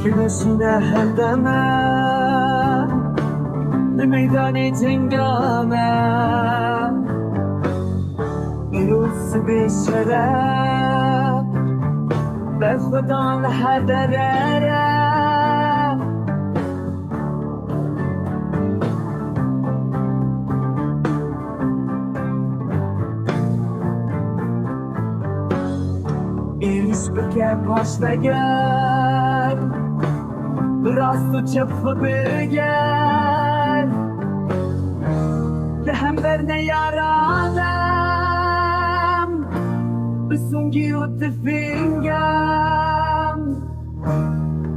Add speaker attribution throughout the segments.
Speaker 1: كنسنا هدما لميدان جنگاما روز بشرف به خدا لحدره ایش بکه پاش بگر راست و چپ بگر لهم برنه یارانم بسونگی و تفینگم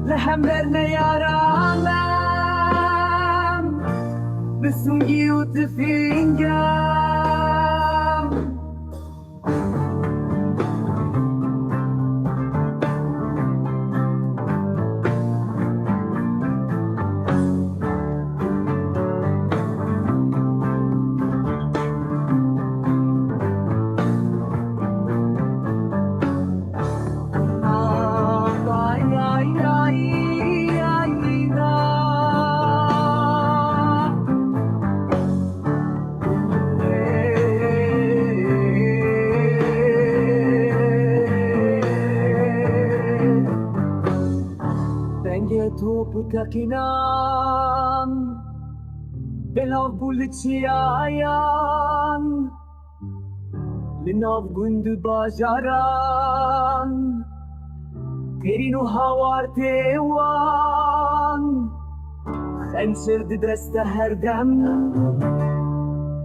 Speaker 1: لهم برنه یارانم بسونگی و تفینگم توپ تکینم بلاو بولچیایان لناو گند باجاران ترینو هاوار تیوان خنجر دست هر دم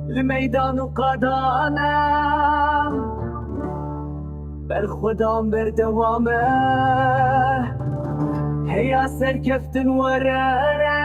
Speaker 1: لمیدان و قادانم بر خودم بردوامه هيا سركفت ورارا